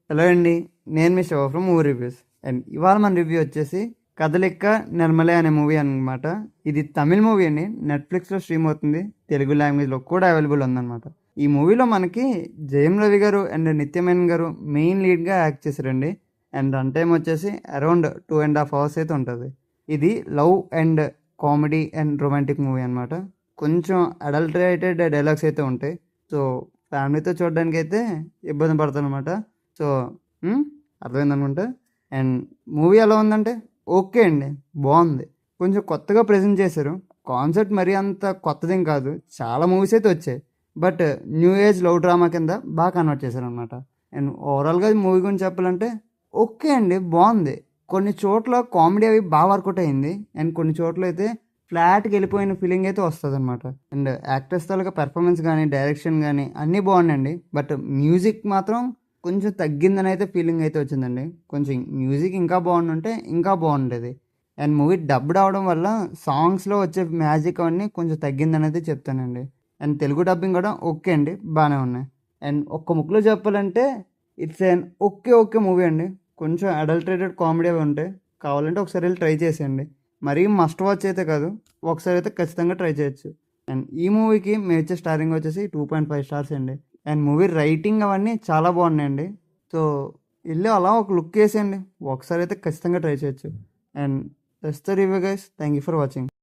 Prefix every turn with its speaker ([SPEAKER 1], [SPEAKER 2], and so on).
[SPEAKER 1] Hello అండి, నేను మీ Shiva from movie reviews. And ఇవాళ మన రివ్యూ వచ్చేసి కదలిక్క నిర్మలే అనే మూవీ అనమాట. ఇది తమిళ్ మూవీ అండి. నెట్ఫ్లిక్స్లో స్ట్రీమ్ అవుతుంది, తెలుగు లాంగ్వేజ్లో కూడా అవైలబుల్ ఉందన్నమాట. ఈ మూవీలో మనకి జయం రవి గారు అండ్ నిత్యమేనన్ గారు మెయిన్ లీడ్గా యాక్ట్ చేశారండి. అండ్ రన్ టైం వచ్చేసి అరౌండ్ 2.5 hours అయితే ఉంటుంది. ఇది love and comedy and romantic movie అనమాట. కొంచెం అడల్టరేటెడ్ డైలాగ్స్ అయితే ఉంటాయి. సో ఫ్యామిలీతో చూడడానికి అయితే ఇబ్బంది పడతాను అనమాట. సో అర్థమైందనుకుంటా. అండ్ మూవీ ఎలా ఉందంటే ఓకే అండి, బాగుంది. కొంచెం కొత్తగా ప్రజెంట్ చేశారు. కాన్సెప్ట్ మరీ అంత కొత్తదేం కాదు, చాలా మూవీస్ అయితే వచ్చాయి. But new age love drama కింద బాగా కన్వర్ట్ చేశారు అనమాట. అండ్ ఓవరాల్గా మూవీ గురించి చెప్పాలంటే ఓకే అండి, బాగుంది. కొన్ని చోట్ల కామెడీ అవి బాగా వర్కౌట్ అయింది. అండ్ కొన్ని చోట్ల అయితే ఫ్లాట్కి వెళ్ళిపోయిన ఫీలింగ్ అయితే వస్తుంది అనమాట. అండ్ యాక్టర్స్ తాలూకా పెర్ఫార్మెన్స్ కానీ డైరెక్షన్ కానీ అన్నీ బాగున్నాయండి. బట్ మ్యూజిక్ మాత్రం కొంచెం తగ్గిందని అయితే ఫీలింగ్ అయితే వచ్చిందండి. కొంచెం మ్యూజిక్ ఇంకా బాగుండుంటే ఇంకా బాగుండేది. అండ్ మూవీ డబ్డ్ అవడం వల్ల సాంగ్స్లో వచ్చే మ్యాజిక్ అవన్నీ కొంచెం తగ్గిందని అయితే చెప్తానండి. అండ్ తెలుగు డబ్బింగ్ కూడా ఓకే అండి, బాగానే ఉన్నాయి. అండ్ ఒక్క ముక్కలో చెప్పాలంటే it's an okay okay movie అండి. కొంచెం అడల్టరేటెడ్ కామెడీ అవి ఉంటాయి, కావాలంటే ఒకసారి వెళ్ళి ట్రై చేసేయండి. మరీ మస్ట్ వాచ్ అయితే కాదు, ఒకసారి అయితే ఖచ్చితంగా ట్రై చేయొచ్చు. అండ్ ఈ మూవీకి మేము ఇచ్చే స్టారింగ్ వచ్చేసి 2.5 stars అండి. అండ్ మూవీ రైటింగ్ అవన్నీ చాలా బాగున్నాయండి. సో వెళ్ళి అలా ఒక లుక్ వేసేయండి, ఒకసారి అయితే ఖచ్చితంగా ట్రై చేయొచ్చు. And that's the review guys, thank you for watching.